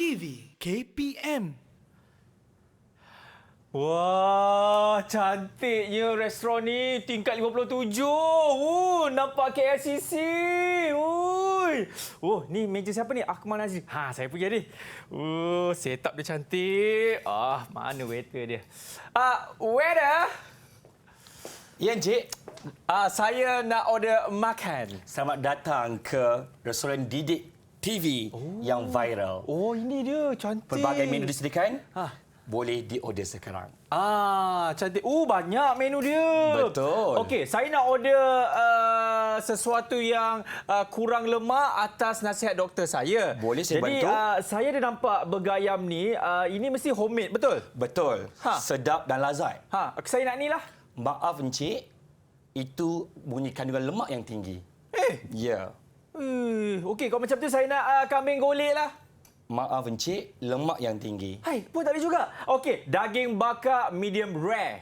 TV KPM. Wah, cantiknya restoran ni. Tingkat 57. Nampak KLCC. Ni meja siapa ni? Akmal Nazri. Saya pergi tadi. Setup dia cantik. Mana waiter dia? Waiter. Ya, Encik. Saya nak order makan. Selamat datang ke restoran Didik TV yang viral. Ini dia. Cantik. Pelbagai menu disediakan. Boleh diorder sekarang. Cantik. Banyak menu dia. Betul. Okey, saya nak order sesuatu yang kurang lemak atas nasihat doktor saya. Boleh saya Jadi, bantu? saya dah nampak bergayam ni. Ini mesti homemade, betul? Betul. Sedap dan lazat. Saya nak ni lah. Maaf, Encik. Itu bunyi kandungan lemak yang tinggi. Ya. Okey, kalau macam tu saya nak kambing golek lah. Maaf, Encik. Lemak yang tinggi. Pun tak boleh juga. Okey, daging bakar medium rare.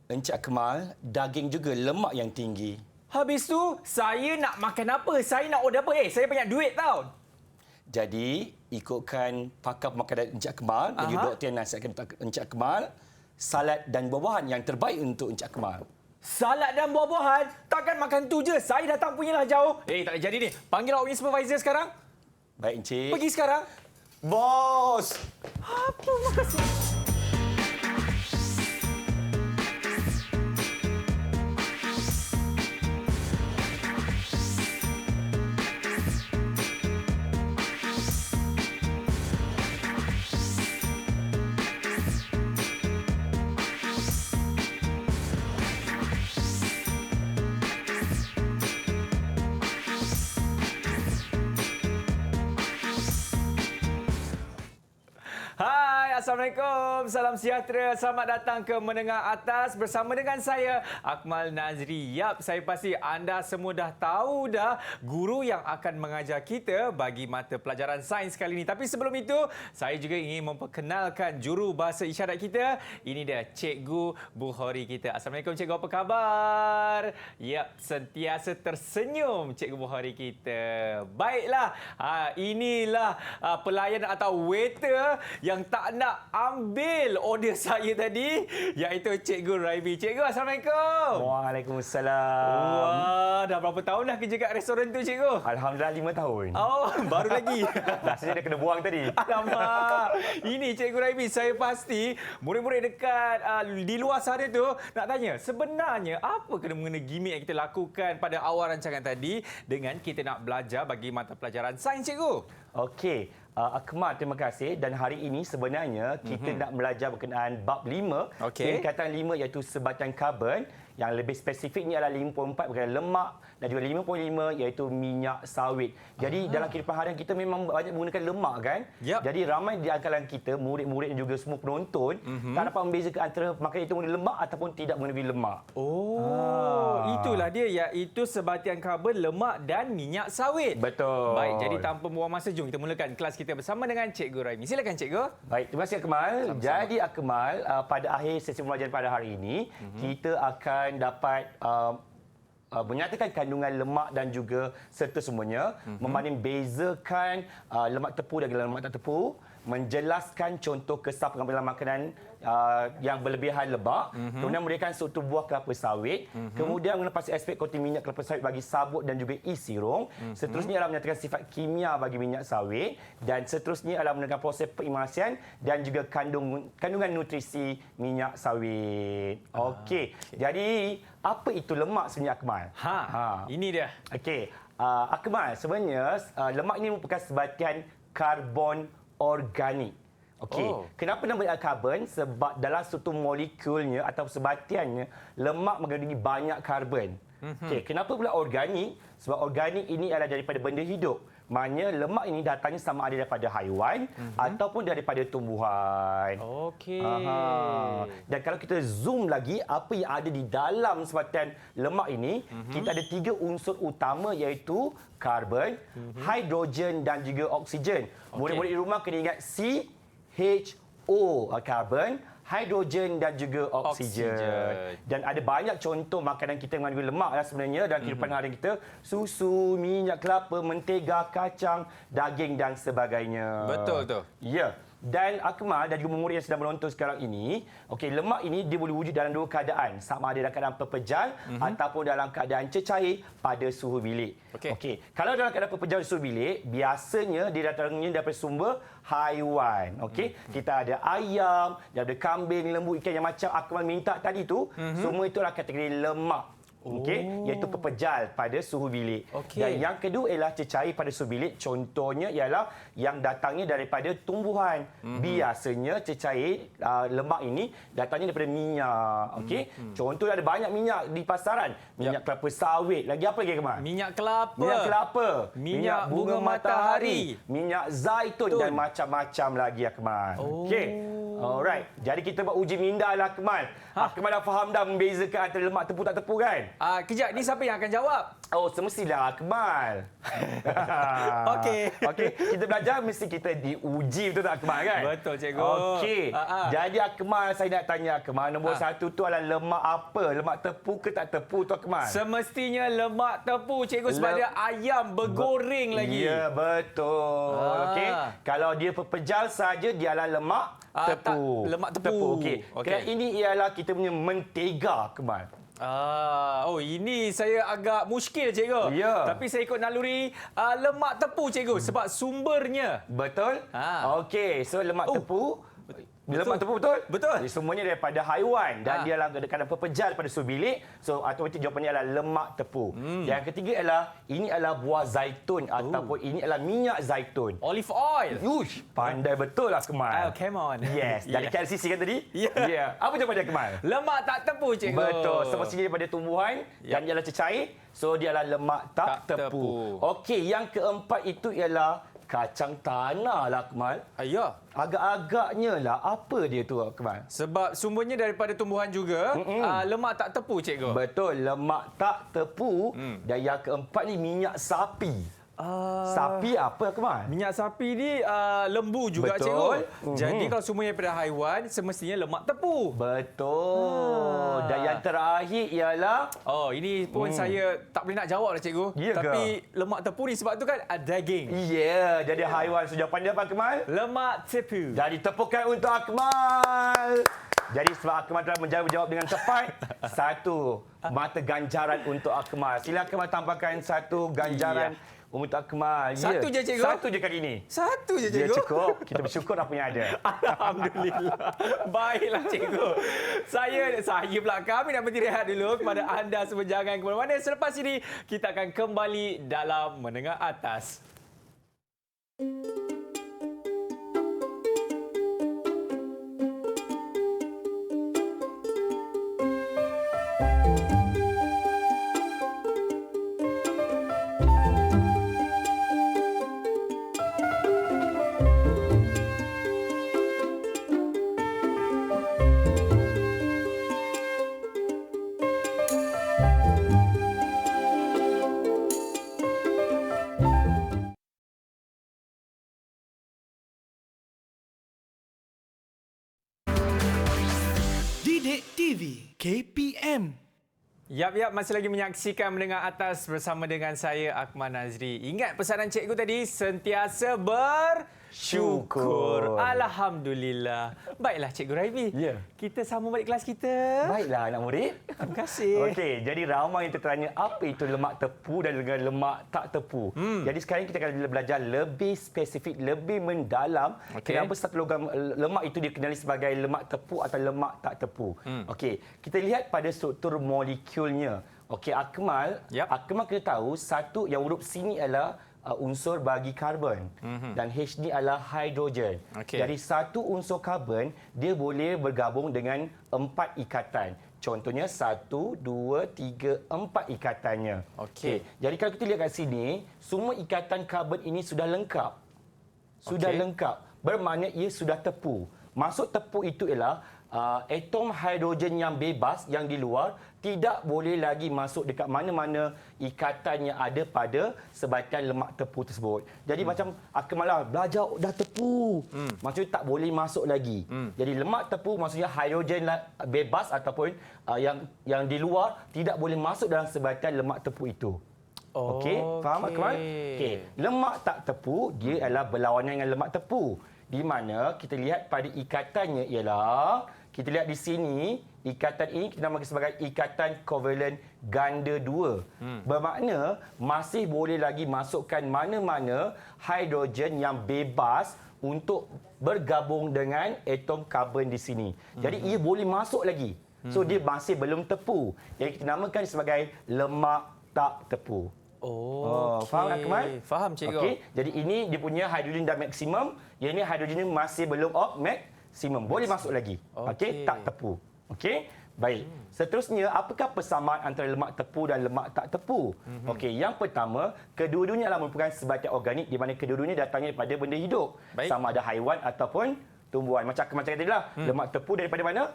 Encik Akmal, daging juga lemak yang tinggi. Habis tu, saya nak makan apa? Saya nak order apa? Saya banyak duit tau. Jadi, ikutkan pakar makanan Encik Akmal dan juga doktor yang nasihatkan Encik Akmal, salad dan buah-buahan yang terbaik untuk Encik Akmal. Salad dan buah-buahan? Takkan makan tu je. Saya datang punyalah jauh. Tak boleh jadi ni. Panggil awak punya supervisor sekarang. Baik, Encik. Pergi sekarang. Bos! Apa makasih? Assalamualaikum, salam sejahtera. Selamat datang ke Menengah Atas bersama dengan saya, Akmal Nazri. Saya pasti anda semua dah tahu guru yang akan mengajar kita bagi mata pelajaran sains kali ini. Tapi sebelum itu, saya juga ingin memperkenalkan juru bahasa isyarat kita. Ini dia, Cikgu Bukhari kita. Assalamualaikum, Cikgu. Apa khabar? Sentiasa tersenyum Cikgu Bukhari kita. Baiklah, inilah pelayan atau waiter yang tak nak ambil order saya tadi, iaitu Cikgu Raimi. Cikgu, Assalamualaikum. Waalaikumsalam. Dah berapa tahun dah kerja kat restoran tu, Cikgu? Alhamdulillah 5 tahun. Baru lagi. Rasanya dia kena buang tadi. Alamak. Ini Cikgu Raimi, saya pasti murid-murid dekat di luar sana tu nak tanya, sebenarnya apa kena-mengena gimmick yang kita lakukan pada awal rancangan tadi dengan kita nak belajar bagi mata pelajaran sains, Cikgu? Okey. Akmal, terima kasih. Dan hari ini sebenarnya kita nak belajar berkenaan bab 5. Tingkatan 5 iaitu sebatian karbon. Yang lebih spesifiknya adalah 54 berkenaan lemak dan juga 55 iaitu minyak sawit. Jadi dalam kehidupan harian kita memang banyak menggunakan lemak kan? Jadi ramai di akalan kita, murid-murid dan juga semua penonton tak dapat membezakan antara makanan itu mengandung lemak ataupun tidak mengandung lemak. Itulah dia, iaitu sebatian karbon, lemak dan minyak sawit. Betul. Baik, jadi tanpa membuang masa, jom kita mulakan kelas kita bersama dengan Cikgu Raimi. Silakan, Cikgu. Baik, terima kasih Akmal. Sama-sama. Jadi Akmal, pada akhir sesi pembelajaran pada hari ini, kita akan dapat menyatakan kandungan lemak dan juga serta semuanya, membanding bezakan lemak tepu dan lemak tak tepu, menjelaskan contoh kesal pengambilan makanan yang berlebihan lemak, kemudian memberikan struktur buah kelapa sawit, kemudian mengenai aspek konten minyak kelapa sawit bagi sabut dan juga isi rong, seterusnya adalah menyatakan sifat kimia bagi minyak sawit, dan seterusnya adalah menerangkan proses perimulsian dan juga kandungan nutrisi minyak sawit. Okey. Jadi apa itu lemak sebenarnya, Akmal? Ini dia. Okey. Akmal, sebenarnya lemak ini merupakan sebatian karbon organik. Okey. Kenapa nama dia karbon? Sebab dalam struktur molekulnya atau sebatiannya, lemak mengandungi banyak karbon. Okey, kenapa pula organik? Sebab organik ini adalah daripada benda hidup. Maknanya lemak ini datangnya sama ada daripada haiwan ataupun daripada tumbuhan. Okey. Dan kalau kita zoom lagi, apa yang ada di dalam sebatian lemak ini, kita ada 3 unsur utama iaitu karbon, hidrogen dan juga oksigen. Murid-murid di rumah kena ingat CHO, karbon, hidrogen dan juga oksigen. Dan ada banyak contoh makanan kita mengandung lemak lah sebenarnya dalam kehidupan harian kita. Susu, minyak kelapa, mentega, kacang, daging dan sebagainya. Betul tu. Ya. Dan Akmal dan juga murid yang sedang menonton sekarang ini, okey, lemak ini dia boleh wujud dalam dua keadaan, sama ada dalam keadaan pepejal ataupun dalam keadaan cecair pada suhu bilik. Okey, kalau dalam keadaan pepejal suhu bilik, biasanya dia datangnya daripada sumber haiwan. Okey, kita ada ayam, ada kambing, lembu, ikan yang macam Akmal minta tadi tu, semua itu adalah kategori lemak. Okey, iaitu pepejal pada suhu bilik. Dan yang kedua ialah cecair pada suhu bilik. Contohnya ialah yang datangnya daripada tumbuhan. Biasanya cecair lemak ini datangnya daripada minyak. Okey, contohnya ada banyak minyak di pasaran. Minyak kelapa sawit. Lagi apa lagi, Kemal? Minyak kelapa. Minyak kelapa. Minyak bunga matahari. Minyak zaitun dan macam-macam lagi, Kemal. Okey. Alright. Jadi kita buat uji minda lah, Kemal. Kemal dah faham dah membezakan antara lemak tepu tak tepu kan? Kejap, ni siapa yang akan jawab? Oh, semestilah Akmal. Okey. Okey, kita belajar mesti kita diuji, betul tak Akmal kan? Betul, cikgu. Okey. Jadi Akmal, saya nak tanya Akmal, nombor satu tu adalah lemak apa? Lemak tepu ke tak tepu tu Akmal? Semestinya lemak tepu, cikgu, sebab dia ayam bergoreng lagi. Ya, betul. Okey. Kalau dia pepejal saja, dia adalah lemak tepu. Lemak tepu. Okey. Okay. Ini ialah kita punya mentega, Akmal. Ini saya agak muskil, cikgu. Ya. Tapi saya ikut naluri lemak tepu, cikgu, sebab sumbernya. Betul? Okey, so lemak tepu. Lemak tepu betul? Betul. Semuanya daripada haiwan dan dia adalah kadang pepejal pada suhu bilik. So automatik jawapannya adalah lemak tepu. Yang ketiga ialah ini adalah buah zaitun ataupun ini adalah minyak zaitun. Olive oil. Yush, pandai betul lah Kemal. Come on. Yes, dari KLCC kan tadi? Ya. Apa jawapan dia Kemal? Lemak tak tepu, cikgu. Betul. Semestinya daripada tumbuhan dan dia adalah cecair. So dia adalah lemak tak tepu. Okey, yang keempat itu ialah kacang tanah lah Kemal. Ya. Agak-agaknya lah apa dia tu Kemal? Sebab sumbernya daripada tumbuhan juga. Lemak tak tepu, cikgu. Betul, lemak tak tepu. Dan yang keempat ni minyak sapi. Sapi apa Kemal? Minyak sapi ni lembu juga, betul, cikgu. Jadi kalau semuanya daripada haiwan, semestinya lemak tepu. Betul. Dan yang terakhir ialah ini pun saya tak boleh nak jawab lah, cikgu. Ya ke? Tapi lemak tepu ni sebab tu kan daging. Ya, jadi haiwan. So jawapan dia apa Kemal? Lemak tepu. Jadi tepukan untuk Akmal. Jadi sebab Akmal telah menjawab dengan tepat, satu mata ganjaran untuk Akmal. Silakan Akmal tampakkan satu ganjaran untuk Akmal. Satu je, cikgu? Satu je kali ini. Satu je, cikgu? Ya, cukup. Kita bersyukur apa yang ada. Alhamdulillah. Baiklah, cikgu. Saya pula, kami nak berhenti rehat dulu. Kepada anda semua jangan ke mana-mana. Selepas ini, kita akan kembali dalam Menengah Atas. Didik TV KPM. Yap, masih lagi menyaksikan Menengah Atas bersama dengan saya, Akmal Nazri. Ingat pesanan cikgu tadi, sentiasa bersyukur. Alhamdulillah. Baiklah, Cikgu Raimi. Ya. Kita sambung balik kelas kita. Baiklah, anak murid. Terima kasih. Okey, jadi ramai yang tertanya apa itu lemak tepu dan dengan lemak tak tepu. Jadi sekarang kita akan belajar lebih spesifik, lebih mendalam kenapa satu logam lemak itu dikenali sebagai lemak tepu atau lemak tak tepu. Okey, kita lihat pada struktur molekulnya. Okey, Akmal, Akmal kena tahu satu yang huruf C ni adalah unsur bagi karbon dan H ni adalah hidrogen. Jadi satu unsur karbon dia boleh bergabung dengan 4 ikatan. Contohnya 1, 2, 3, 4 ikatannya. Okey. Jadi kalau kita lihat kat sini, semua ikatan karbon ini sudah lengkap. Sudah lengkap. Bermakna ia sudah tepu. Maksud tepu itu ialah atom hidrogen yang bebas yang di luar tidak boleh lagi masuk dekat mana-mana ikatan yang ada pada sebaikan lemak tepu tersebut. Jadi macam Akmal lah, belajar dah tepu. Maksudnya tak boleh masuk lagi. Jadi lemak tepu maksudnya hidrogen bebas ataupun yang di luar tidak boleh masuk dalam sebaikan lemak tepu itu. Okey, faham Akmal? Okey, lemak tak tepu dia adalah berlawanan dengan lemak tepu. Di mana kita lihat pada ikatannya ialah, kita lihat di sini, ikatan ini kita namakan sebagai ikatan kovalent ganda 2. Bermakna masih boleh lagi masukkan mana-mana hidrogen yang bebas untuk bergabung dengan atom karbon di sini. Jadi ia boleh masuk lagi. So dia masih belum tepu. Jadi kita namakan sebagai lemak tak tepu. Faham Akmal? Faham cikgu. Okey, jadi ini dia punya hidrogen dah maksimum, yang ini hidrogen masih belum maksimum. Boleh masuk lagi. Okey, tak tepu. Okey, baik. Seterusnya, apakah persamaan antara lemak tepu dan lemak tak tepu? Okey, yang pertama, kedua-duanya adalah merupakan sebatian organik di mana kedua-duanya datangnya daripada benda hidup. Baik. Sama ada haiwan ataupun tumbuhan. Macam tadi lah, lemak tepu daripada mana?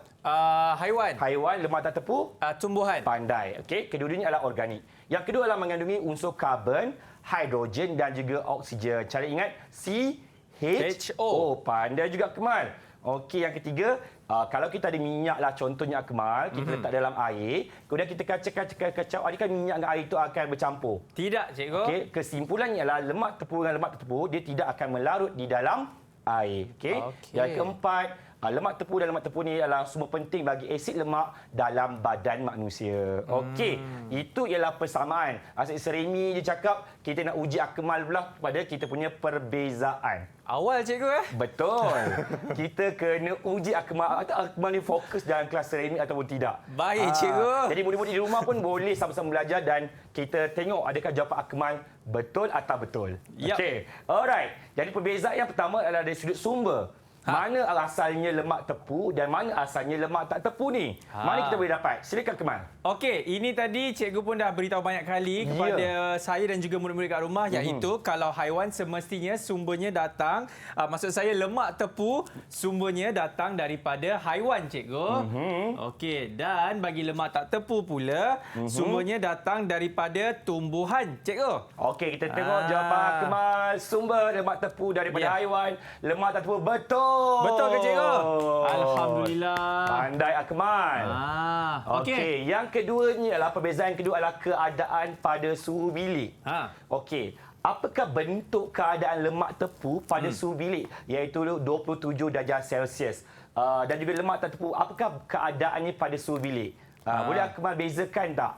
Haiwan. Haiwan, lemak tak tepu? Tumbuhan. Pandai. Okey, kedua-duanya adalah organik. Yang kedua adalah mengandungi unsur karbon, hidrogen dan juga oksigen. Cara ingat CHO. Pandai juga Akmal. Okey, yang ketiga, kalau kita ada minyak lah contohnya Akmal, kita letak dalam air, kemudian kita kacau, adakah minyak dan air itu akan bercampur? Tidak, cikgu. Okey, kesimpulannya adalah lemak tepu dengan lemak tak tepu dia tidak akan melarut di dalam air. Okey. Yang keempat, lemak tepu dan lemak tepu ni adalah semua penting bagi asid lemak dalam badan manusia. Okey, itu ialah persamaan. Asyik Seremi dia cakap kita nak uji Akmal pula pada kita punya perbezaan. Awal cikgu Betul. Kita kena uji Akmal. Akmal ni fokus dalam kelas Seremi ataupun tidak. Baik cikgu. Jadi murid-murid di rumah pun boleh sama-sama belajar dan kita tengok adakah jawapan Akmal betul atau betul. Yep. Okey. Alright. Jadi perbezaan yang pertama adalah dari sudut sumber. Mana asalnya lemak tepu dan mana asalnya lemak tak tepu ni? Mana kita boleh dapat? Silakan Kemal. Okey, ini tadi cikgu pun dah beritahu banyak kali kepada saya dan juga murid-murid kat rumah, iaitu kalau haiwan semestinya sumbernya datang, maksud saya lemak tepu sumbernya datang daripada haiwan cikgu. Okey, dan bagi lemak tak tepu pula sumbernya datang daripada tumbuhan cikgu. Okey, kita tengok jawapan Kemal. Sumber lemak tepu daripada haiwan, lemak tak tepu betul. Betul ke cikgu? Alhamdulillah. Pandai Akmal. Okey. Yang keduanya adalah perbezaan kedua adalah keadaan pada suhu bilik. Okey. Apakah bentuk keadaan lemak tepu pada suhu bilik iaitu 27 darjah Celsius? Dan juga lemak tak tepu, apakah keadaannya pada suhu bilik? Boleh Akmal bezakan tak?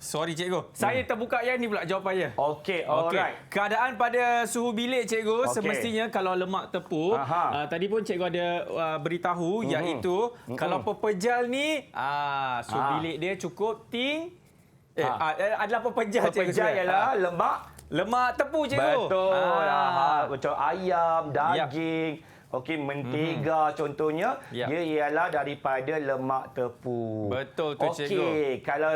Sorry cikgu. Saya terbuka yang ni pula jawapannya. Okey, alright. Keadaan pada suhu bilik cikgu, semestinya kalau lemak tepu, tadi pun cikgu ada beritahu iaitu kalau pepejal ni suhu bilik dia cukup adalah pepejal cikgu. Pepejal ialah lemak tepu cikgu. Betul. Macam ayam, daging. Okey, mentega contohnya, dia ialah daripada lemak tepu. Betul tu cikgu. Okey, kalau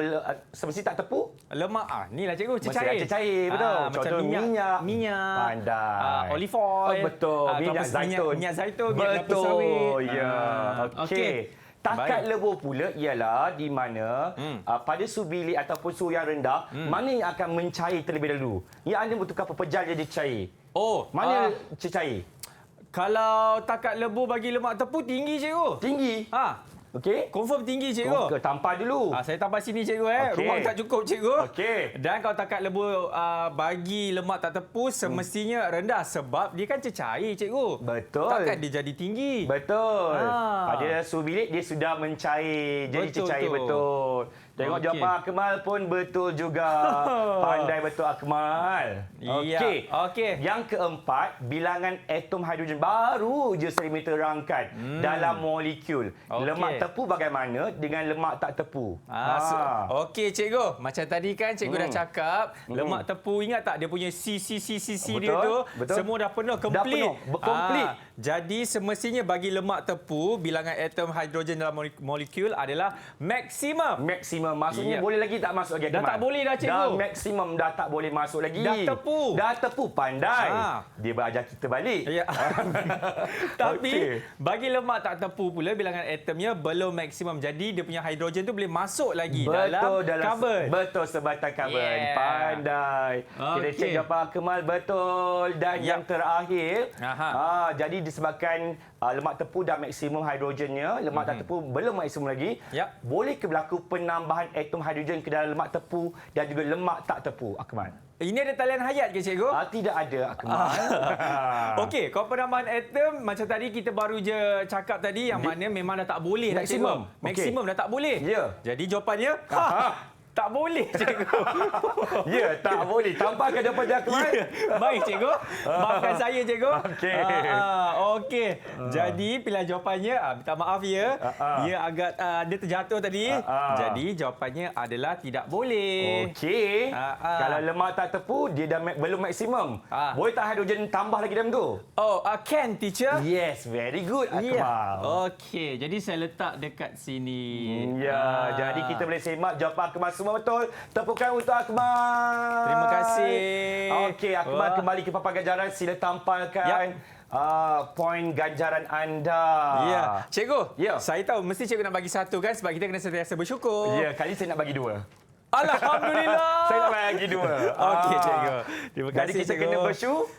semestinya tak tepu? Lemak, inilah cikgu, cecair. Cecair, betul. Macam minyak. Pandai. Olive oil. Betul. Minyak zaitun. Minyak zaitun, minyak kelapa betul. sawit. Ya. Okey. Takat lebur pula ialah di mana pada suhu bilik ataupun suhu yang rendah, mana yang akan mencair terlebih dahulu? Yang anda bertukar pepejal jadi cair. Mana cecair? Kalau takat lebur bagi lemak tepu tinggi cikgu. Tinggi. Okey. Confirm tinggi cikgu. Tampar dulu. Saya tampar sini cikgu Ruang tak cukup cikgu. Okey. Dan kalau takat lebur bagi lemak tak tepu semestinya rendah sebab dia kan cecair cikgu. Betul. Takkan dia jadi tinggi. Betul. Pada suhu bilik dia sudah mencair. Jadi cecair betul. Tengok jawapan Akmal pun betul juga. Pandai betul Akmal. Okey. Yang keempat, bilangan atom hidrogen baru je saya terangkan dalam molekul. Lemak tepu bagaimana dengan lemak tak tepu? Okey cikgu. Macam tadi kan cikgu dah cakap, lemak tepu ingat tak dia punya C dia tu? Betul. Semua dah penuh, komplit. Komplit. Jadi semestinya bagi lemak tepu, bilangan atom hidrogen dalam molekul adalah maksimum. Maksimum. Maksudnya boleh lagi tak masuk lagi? Dah Akmal? tak boleh dah, cikgu. Dah maksimum dah tak boleh masuk lagi. Dah tepu. Dah tepu, pandai. Ha. Dia berajar kita balik. Ya. Tapi Okey. bagi lemak tak tepu pula bilangan atomnya belum maksimum. Jadi dia punya hidrogen tu boleh masuk lagi dalam karbon. Betul, sebatang karbon. Yeah. Pandai. Kita Okey. cek jawapan Akmal betul. Dan yang terakhir, jadi disebabkan lemak tepu dah maksimum hidrogennya, lemak tak tepu belum maksimum lagi. Yap. Boleh ke berlaku penambahan atom hidrogen ke dalam lemak tepu dan juga lemak tak tepu, Akmal? Ini ada talian hayat ke, cikgu? Tidak ada, Akmal. Okey, kalau penambahan atom macam tadi kita baru je cakap tadi yang mana memang dah tak boleh dah, Maksimum. cikgu. Maksimum dah tak boleh. Ya. Jadi jawapannya tak boleh, cikgu. Ya, tak boleh. Tampakkan daripada Akmal. Ya. Baik, cikgu. Maafkan saya, cikgu. Okey. Okey. Jadi pilihan jawapannya, minta maaf ya. Ia agak dia terjatuh tadi. Jadi jawapannya adalah tidak boleh. Okey. Kalau lemak tak tepu, dia dah belum maksimum. Boleh tak hidrogen tambah lagi dalam tu? Oh, can, teacher? Yes, very good, Akmal. Ya. Okey, jadi saya letak dekat sini. Ya, jadi kita boleh semak jawapan Akmal semua betul. Tepukan untuk Akmal. Terima kasih. Okey, Akmal kembali ke papan ganjaran. Sila tampalkan poin ganjaran anda. Ya, cikgu. Ya. Saya tahu mesti cikgu nak bagi satu kan sebab kita kena sentiasa bersyukur. Ya, kali saya nak bagi 2. Alhamdulillah. Saya nak bagi 2. Okey, cikgu. Terima kasih, Jadi kita cikgu. kena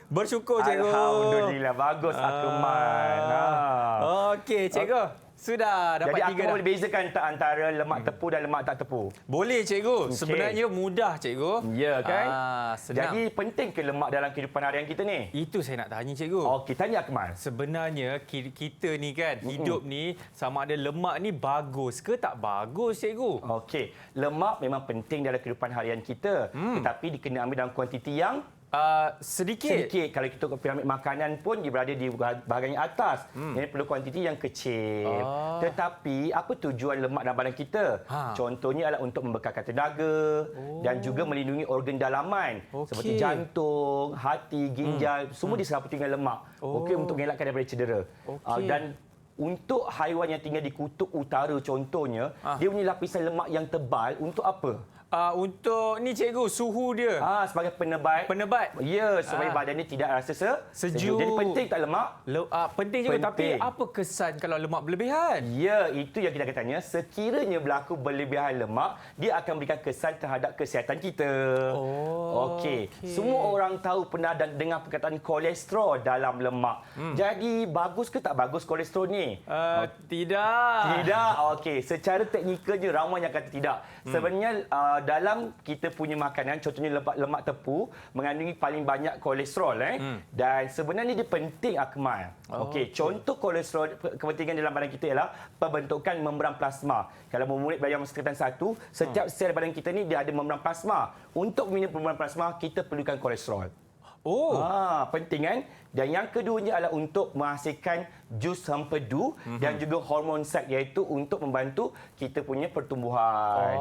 bersyukur, cikgu. Alhamdulillah, bagus Akmal. Okey, cikgu. Sudah dapat Jadi 3 Akmal dah. boleh bezakan tak antara lemak tepu dan lemak tak tepu? Boleh, cikgu. Okey. Sebenarnya mudah, cikgu. Ya kan? Senang. Jadi penting ke lemak dalam kehidupan harian kita ni? Itu saya nak tanya, cikgu. Okey, tanya Akmal. Sebenarnya kita ni kan hidup ni sama ada lemak ni bagus ke tak bagus, cikgu? Okey, lemak memang penting dalam kehidupan harian kita. Tetapi dikena ambil dalam kuantiti yang Sedikit. Kalau kita piramid makanan pun dia berada di bahagian atas. Ini perlu kuantiti yang kecil. Tetapi apa tujuan lemak dalam badan kita? Contohnya adalah untuk membekalkan tenaga dan juga melindungi organ dalaman seperti jantung, hati, ginjal, semua diseraput dengan lemak. Okey, untuk mengelakkan daripada cedera. Dan untuk haiwan yang tinggal di kutub utara contohnya, dia punya lapisan lemak yang tebal untuk apa? Untuk ni, cikgu, suhu dia. Sebagai penebat. Penebat. Ya, supaya badan ni tidak rasa sejuk. Jadi penting tak lemak? Penting juga, tapi Penting. apa kesan kalau lemak berlebihan? Ya, itu yang kita akan tanya. Sekiranya berlaku berlebihan lemak, dia akan memberikan kesan terhadap kesihatan kita. Okey. Semua orang tahu pernah dengar perkataan kolesterol dalam lemak. Jadi, bagus ke tak bagus kolesterol ni? Tidak. Tidak. Okey, secara teknikalnya ramai yang kata tidak. Sebenarnya dalam kita punya makanan, contohnya lemak tepu mengandungi paling banyak kolesterol dan sebenarnya dia penting, Akmal. Okey, contoh kolesterol kepentingan dalam badan kita ialah pembentukan membran plasma. Kalau memurid bayang sekatan 1, setiap sel badan kita ni dia ada membran plasma. Untuk minum membran plasma, kita perlukan kolesterol. Penting kan? Dan yang keduanya adalah untuk menghasilkan jus hempedu dan juga hormon seks, iaitu untuk membantu kita punya pertumbuhan.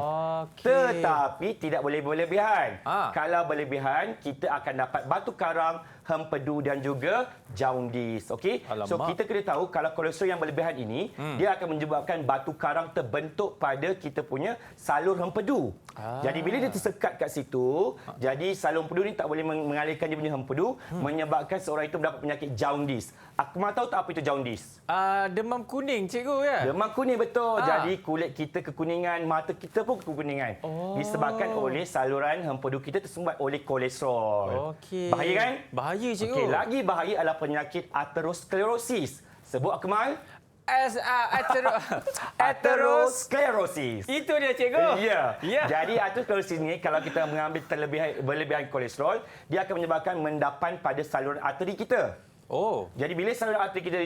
Tetapi tidak boleh berlebihan. Kalau berlebihan, kita akan dapat batu karang, hempedu dan juga jaundice. Okey? So kita kena tahu kalau kolesterol yang berlebihan ini, dia akan menyebabkan batu karang terbentuk pada kita punya salur hempedu. Jadi bila dia tersekat kat situ, jadi salur hempedu ni tak boleh mengalirkan dia punya hempedu, menyebabkan seorang itu mendapat penyakit jaundice. Akmal tahu tak apa itu jaundice? Demam kuning, cikgu, ya? Demam kuning, betul. Jadi kulit kita kekuningan, mata kita pun kekuningan. Disebabkan oleh saluran hempedu kita tersumbat oleh kolesterol. Bahaya kan? Bahaya, cikgu. Okey, lagi bahaya adalah penyakit aterosklerosis. Sebut, Akmal. Aterosklerosis. Itu dia, cikgu. Ya. Jadi aterosklerosis ni kalau kita mengambil berlebihan kolesterol, dia akan menyebabkan mendapan pada saluran arteri kita. Jadi bila saluran arteri kita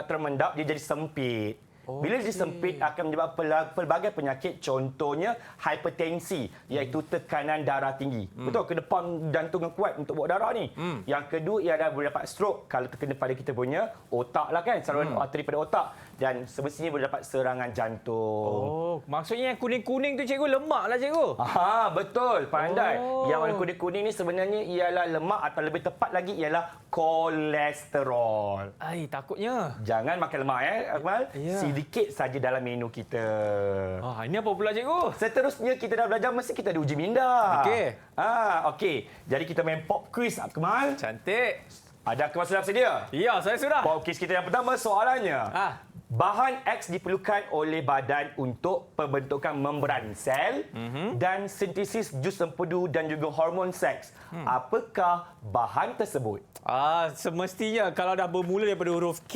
termendap, dia jadi sempit. Bila dia sempit akan menyebabkan pelbagai penyakit, contohnya hipertensi, iaitu tekanan darah tinggi. Betul, kena pam jantung yang kuat untuk bawa darah ni. Yang kedua ialah boleh dapat stroke kalau terkena pada kita punya otak lah kan, saluran arteri pada otak. dan semestinya boleh dapat serangan jantung. Oh, maksudnya yang kuning-kuning tu cikgu lemak lah cikgu. Betul, pandai. Oh. Yang warna kuning-kuning ni sebenarnya ialah lemak atau lebih tepat lagi ialah kolesterol. Ai, takutnya. Jangan makan lemak Akmal. Ya. Sedikit saja dalam menu kita. Ini apa pula cikgu? Seterusnya kita dah belajar mesti kita ada uji minda. Okey. Okey. Jadi kita main pop quiz Akmal. Cantik. Ada Akmal sudah bersedia? Ya, saya sudah. Pop quiz kita yang pertama soalannya. Bahan X diperlukan oleh badan untuk pembentukan membran sel dan sintesis jus empedu dan juga hormon seks. Apakah bahan tersebut? Semestinya kalau dah bermula daripada huruf K,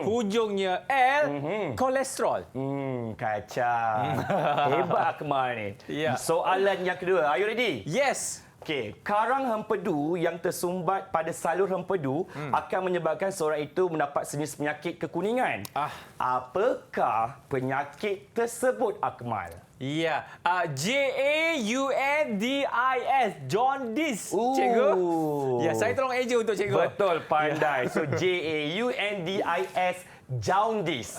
hujungnya L, kolesterol. Kacau. Hebat Akmal ni. Ya. Soalan yang kedua. Are you ready? Yes. Okey, karang hempedu yang tersumbat pada salur hempedu akan menyebabkan seorang itu mendapat sejenis penyakit kekuningan. Apakah penyakit tersebut, Akmal? Ya, Jaundis, jaundice, cikgu. Ya, saya tolong eja untuk cikgu. Betul, pandai. So Jaundis, jaundice.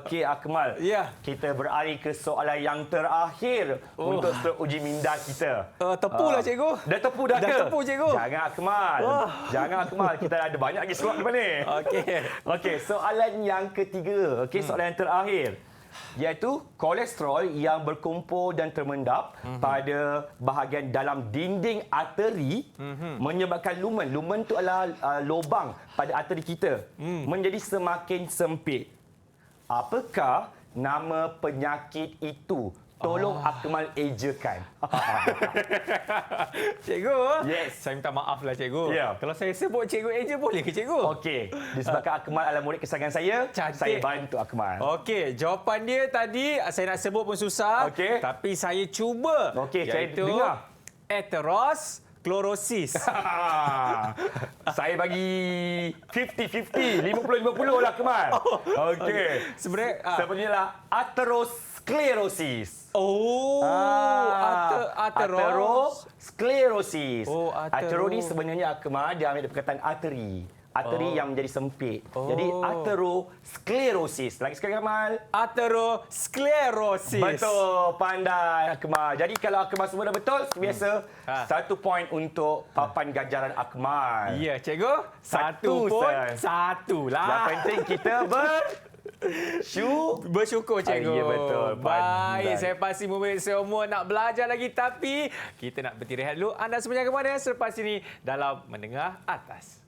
Okey, Akmal. Ya. Kita beralih ke soalan yang terakhir untuk uji minda kita. Tepulah cikgu. Dah tepu dah ke? Dah tepu cikgu. Jangan Akmal. Jangan Akmal. Kita ada banyak lagi soalan depan ni. Okey, soalan yang ketiga. Okey, soalan yang terakhir. Iaitu kolesterol yang berkumpul dan termendap pada bahagian dalam dinding arteri menyebabkan lumen. Lumen itu adalah lubang pada arteri kita menjadi semakin sempit. Apakah nama penyakit itu? Tolong Akmal ejakan. Cikgu, Yes. saya minta maaf lah cikgu. Ya. Kalau saya sebut cikgu eja boleh ke cikgu? Okey, disebabkan Akmal adalah murid kesayangan saya, Cantik. saya bantu Akmal. Okey, jawapan dia tadi saya nak sebut pun susah. Okey. Tapi saya cuba. Okey, saya Iaitu dengar. atherosclerosis. Saya bagi 50-50, 50-50 lah Akmal. Okey. Sebenarnya Sebenarnya lah atherosclerosis. Atherosclerosis. Athero ni sebenarnya Akmal dia ambil dari perkataan arteri. Arteri yang menjadi sempit. Jadi atherosclerosis. Lagi sekali Akmal. Atherosclerosis. Betul, pandai Akmal. Jadi kalau Akmal semua dah betul, seperti biasa, 1 poin untuk papan ganjaran Akmal. Ya, cikgu. 1 pun 1 lah. Yang penting kita bersyukur cikgu. Ya, betul. Baik, Pandai. saya pasti murid semua nak belajar lagi, tapi kita nak berhenti rehat dulu. Anda semua jangan ke mana selepas ini dalam Menengah Atas.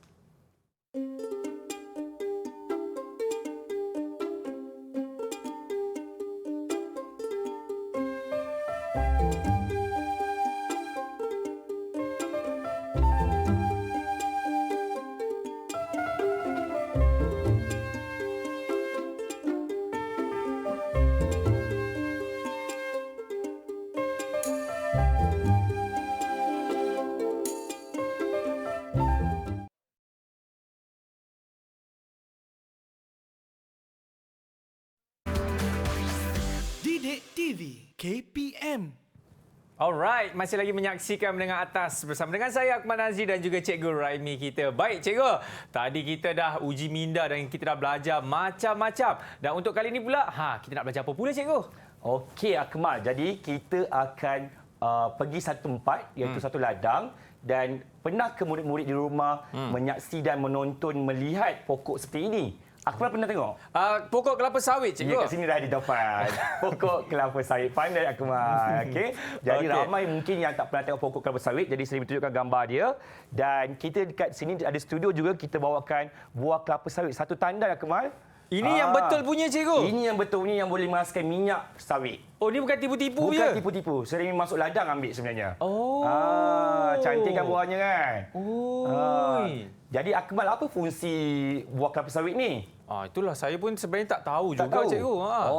Didik TV KPM. Alright, masih lagi menyaksikan Menengah Atas bersama dengan saya Akmal Nazri dan juga Cikgu Raimi kita. Baik cikgu, tadi kita dah uji minda dan kita dah belajar macam-macam. Dan untuk kali ini pula, kita nak belajar apa pula cikgu? Okey Akmal, jadi kita akan pergi satu tempat iaitu satu ladang dan pernah ke murid-murid di rumah menyaksi dan menonton melihat pokok seperti ini? Akmal pernah tengok? Pokok kelapa sawit cikgu. Ya, kat sini dah ada depan. Pokok kelapa sawit. Pandai Akmal. Okey. Jadi ramai mungkin yang tak pernah tengok pokok kelapa sawit. Jadi saya tunjukkan gambar dia. Dan kita dekat sini ada studio juga kita bawakan buah kelapa sawit. Satu tanda Akmal. Ini yang betul punya cikgu. Ini yang betul punya yang boleh menghasilkan minyak sawit. Oh, ni bukan tipu-tipu je. Bukan tipu-tipu. Sering masuk ladang ambil sebenarnya. Oh. Cantik kan buahnya kan? Jadi Akmal, apa fungsi buah kelapa sawit ni? Itulah saya pun sebenarnya tak tahu Tak juga tahu? cikgu.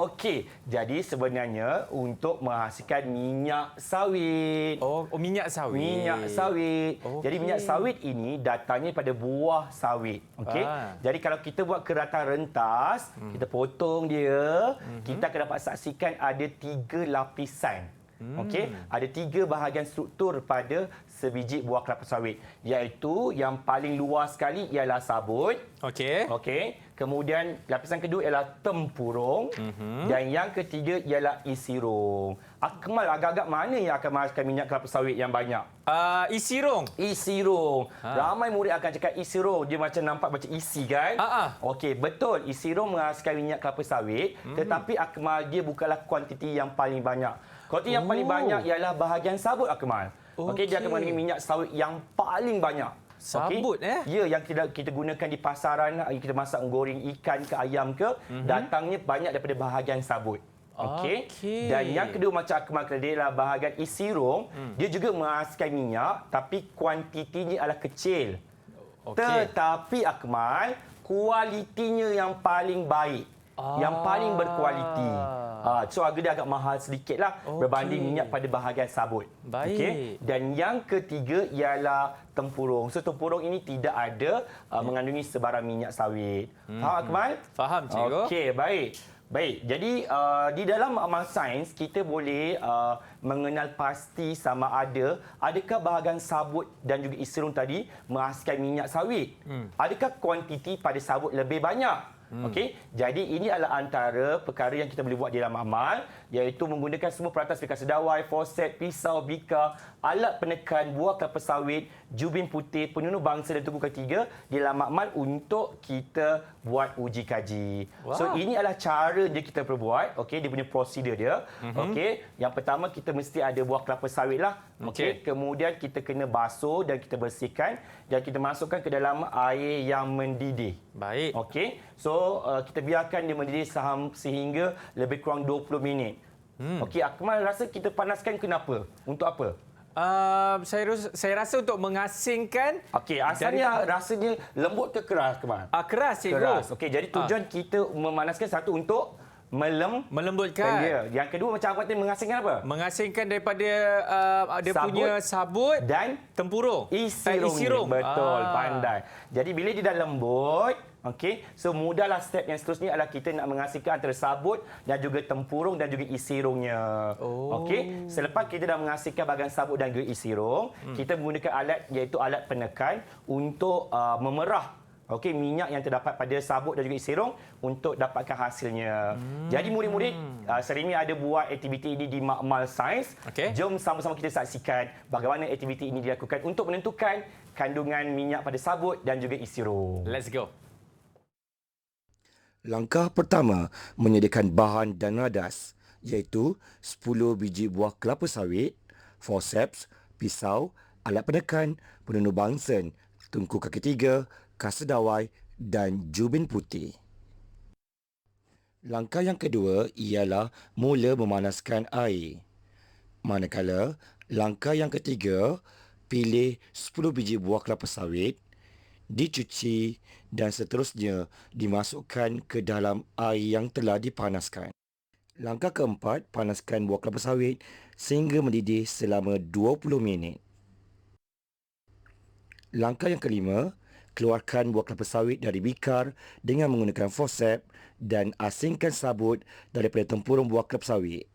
Okey. Jadi sebenarnya untuk menghasilkan minyak sawit. Oh, minyak sawit. Minyak sawit. Okey. Jadi minyak sawit ini datangnya pada buah sawit. Okey. Jadi kalau kita buat keratan rentas, kita potong dia, kita akan dapat saksikan ada 3 lapisan. Okey, ada 3 bahagian struktur pada sebiji buah kelapa sawit, iaitu yang paling luas sekali ialah sabut. Okey. Okey, kemudian lapisan kedua ialah tempurung dan yang ketiga ialah isi rong. Akmal, agak-agak mana yang akan menghasilkan minyak kelapa sawit yang banyak? Isi rong. Isi rong. Ramai murid akan cakap isi rong, dia macam nampak macam isi kan? Okey, betul. Isi rong menghasilkan minyak kelapa sawit, tetapi Akmal, dia bukanlah kuantiti yang paling banyak. Kuantiti yang paling banyak ialah bahagian sabut, Akmal. Okey, dia akan mengandungi minyak sawit yang paling banyak. Sabut, Ya, yang kita gunakan di pasaran, kita masak goreng ikan ke ayam ke, datangnya banyak daripada bahagian sabut. Okey. Dan yang kedua macam Akmal kata, dia adalah bahagian isi rong. Dia juga menghasilkan minyak, tapi kuantitinya adalah kecil. Tetapi Akmal, kualitinya yang paling baik. Yang paling berkualiti. So harga dia agak mahal sedikitlah berbanding minyak pada bahagian sabut. Baik. Dan yang ketiga ialah tempurung. So tempurung ini tidak ada mengandungi sebarang minyak sawit. Faham Akmal? Faham, cikgu. Okey, baik. Baik, jadi di dalam amal sains kita boleh mengenal pasti sama adakah bahagian sabut dan juga isi rong tadi menghasilkan minyak sawit. Adakah kuantiti pada sabut lebih banyak? Okey, jadi ini adalah antara perkara yang kita boleh buat di dalam amal, iaitu menggunakan semua peralatan seperti sedawai, forset, pisau, bika, alat penekan, buah kelapa sawit, jubin putih, penyuluh bangsa dan tungku ketiga di dalam amal untuk kita buat uji kaji. So ini adalah cara dia kita perbuat. Okey, dia punya prosedur dia. Okey, yang pertama kita mesti ada buah kelapa sawit lah. Okey, kemudian kita kena basuh dan kita bersihkan dan kita masukkan ke dalam air yang mendidih. Baik. Okey, so kita biarkan dia mendidih sehingga lebih kurang 20 minit. Okey, Akmal rasa kita panaskan kenapa? Untuk apa? Saya rasa untuk mengasingkan. Okey, asalnya rasanya lembut ke keras, Akmal? Keras, cikgu. Keras. Okey, jadi tujuan kita memanaskan satu untuk melembutkan dia. Yang kedua macam apa tadi, mengasingkan apa? Mengasingkan daripada dia Sabut punya sabut dan tempurung. Isi rong. Betul, pandai. Jadi bila dia dah lembut, okey, so mudahlah step yang seterusnya adalah kita nak mengasingkan antara sabut dan juga tempurung dan juga isi rongnya. Okey, selepas kita dah mengasingkan bahagian sabut dan juga isi rong, kita menggunakan alat iaitu alat penekan untuk memerah minyak yang terdapat pada sabut dan juga isi rong untuk dapatkan hasilnya. Jadi murid-murid, Serimi ada buat aktiviti ini di Makmal Sains. Jom sama-sama kita saksikan bagaimana aktiviti ini dilakukan untuk menentukan kandungan minyak pada sabut dan juga isi rong. Let's go. Langkah pertama, menyediakan bahan dan radas, iaitu 10 biji buah kelapa sawit, forceps, pisau, alat penekan, penunuh bangsen, tungku kaki 3, kas sedawai dan jubin putih. Langkah yang kedua ialah mula memanaskan air. Manakala langkah yang ketiga, pilih 10 biji buah kelapa sawit, dicuci dan seterusnya dimasukkan ke dalam air yang telah dipanaskan. Langkah keempat, panaskan buah kelapa sawit sehingga mendidih selama 20 minit. Langkah yang kelima, keluarkan buah kelapa sawit dari bikar dengan menggunakan forceps dan asingkan sabut daripada tempurung buah kelapa sawit.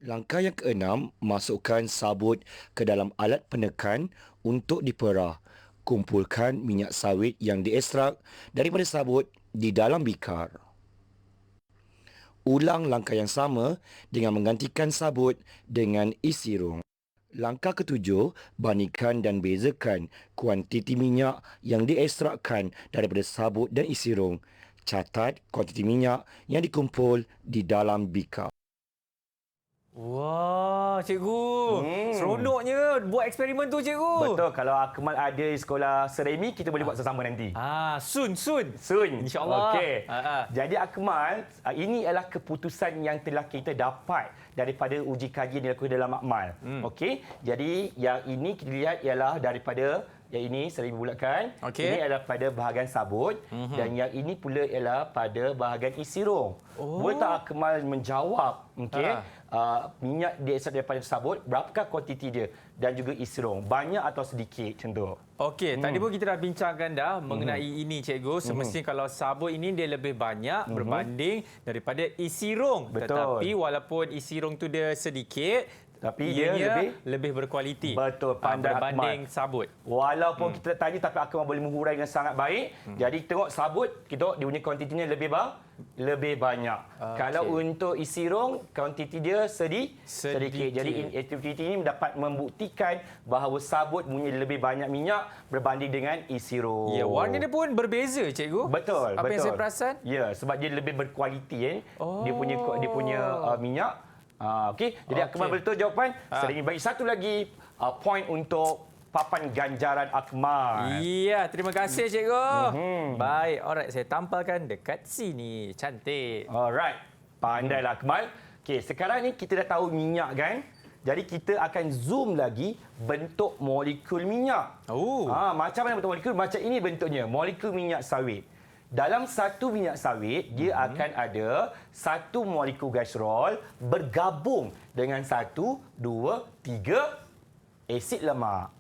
Langkah yang keenam, masukkan sabut ke dalam alat penekan untuk diperah. Kumpulkan minyak sawit yang diekstrak daripada sabut di dalam bikar. Ulang langkah yang sama dengan menggantikan sabut dengan isi rong. Langkah ketujuh, bandingkan dan bezakan kuantiti minyak yang diekstrakkan daripada sabut dan isi rong. Catat kuantiti minyak yang dikumpul di dalam bikar. Wah, cikgu. Seronoknya buat eksperimen tu, cikgu. Betul, kalau Akmal ada di sekolah Seremi, kita boleh buat sama-sama nanti. Soon. InsyaAllah. Okey. Jadi Jadi Akmal, ini adalah keputusan yang telah kita dapat daripada uji kaji yang dilakukan dalam Akmal. Okey. Jadi yang ini kita lihat ialah daripada yang ini Seremi bulatkan. Ini adalah pada bahagian sabut dan yang ini pula ialah pada bahagian isi rong. Boleh tak Akmal menjawab? Okey. minyak diekstrak daripada sabut, berapakah kuantiti dia dan juga isi rong, banyak atau sedikit macam tu. Okey, tadi pun kita dah bincangkan dah mengenai ini cikgu. Semestinya kalau sabut ini dia lebih banyak berbanding daripada isi rong. Betul. Tetapi walaupun isi rong tu dia sedikit, Tapi dia lebih berkualiti. Betul, pandai berbanding Akmal. sabut. Walaupun kita tanya, tapi Akmal boleh menghurai dengan sangat baik. Jadi tengok sabut, kita tengok dia punya kuantitinya lebih banyak. Kalau untuk isi rong, kuantiti dia sedikit. Jadi aktiviti ini dapat membuktikan bahawa sabut punya lebih banyak minyak berbanding dengan isi rong. Ya, warna dia pun berbeza cikgu. Betul, Apa betul. yang saya perasan? Ya, sebab dia lebih berkualiti dia punya minyak. Okey, jadi Akmal betul jawapan. Saya ingin bagi satu lagi point untuk papan ganjaran Akmal. Ya, terima kasih cikgu. Baik, alright, saya tampalkan dekat sini. Cantik. Alright, pandailah Akmal. Okey, sekarang ni kita dah tahu minyak kan? Jadi kita akan zoom lagi bentuk molekul minyak. Macam mana bentuk molekul? Macam ini bentuknya, molekul minyak sawit. Dalam satu minyak sawit, dia akan ada satu molekul glycerol bergabung dengan 1, 2, 3 asid lemak.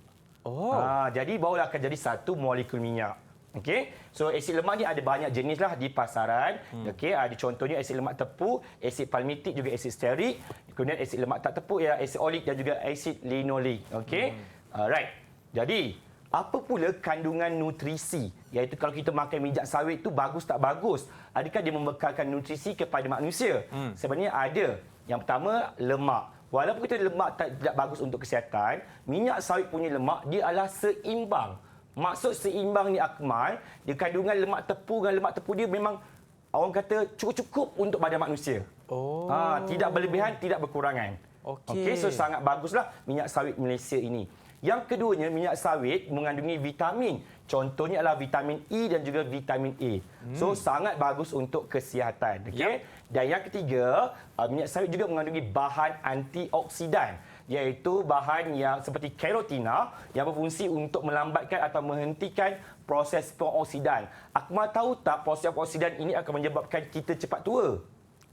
Jadi barulah akan jadi satu molekul minyak. Okey. So asid lemak ni ada banyak jenis lah di pasaran. Okey, ada contohnya asid lemak tepung, asid palmitik, juga asid stearik. Kemudian asid lemak tak tepung ialah asid olik dan juga asid linolik. Okey. Alright. Jadi apa pula kandungan nutrisi? Iaitu kalau kita makan minyak sawit tu bagus tak bagus? Adakah dia membekalkan nutrisi kepada manusia? Sebenarnya ada. Yang pertama, lemak. Walaupun kita lemak tidak bagus untuk kesihatan, minyak sawit punya lemak dia adalah seimbang. Maksud seimbang ni Akmal, dia kandungan lemak tepung dan lemak tepung dia memang orang kata cukup-cukup untuk badan manusia. Tidak berlebihan, tidak berkurangan. Okey, so sangat baguslah minyak sawit Malaysia ini. Yang keduanya, minyak sawit mengandungi vitamin. Contohnya adalah vitamin E dan juga vitamin A. So, sangat bagus untuk kesihatan. Okay? Dan yang ketiga, minyak sawit juga mengandungi bahan antioksidan. Iaitu bahan yang seperti karotina yang berfungsi untuk melambatkan atau menghentikan proses pengoksidan. Akmal tahu tak proses pengoksidan ini akan menyebabkan kita cepat tua?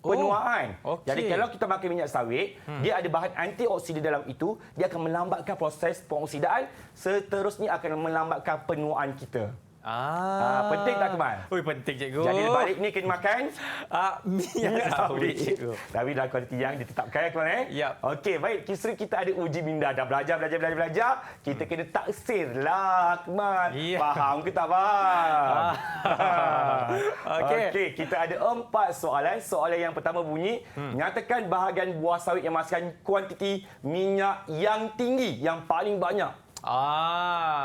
Penuaan. Jadi kalau kita makan minyak sawit, dia ada bahan antioksidan dalam itu, dia akan melambatkan proses pengoksidaan, seterusnya akan melambatkan penuaan kita. Penting tak Akmal? Penting cikgu. Jadi balik ni kena makan minyak sawit cikgu. Tapi dalam kuantiti yang ditetapkan Akmal Yap. Okey, baik. Kita ada uji minda. Dah belajar. Kita kena taksir lah Akmal. Faham ke tak faham? Okey, kita ada 4 soalan. Soalan yang pertama bunyi, nyatakan bahagian buah sawit yang menghasilkan kuantiti minyak yang tinggi, yang paling banyak.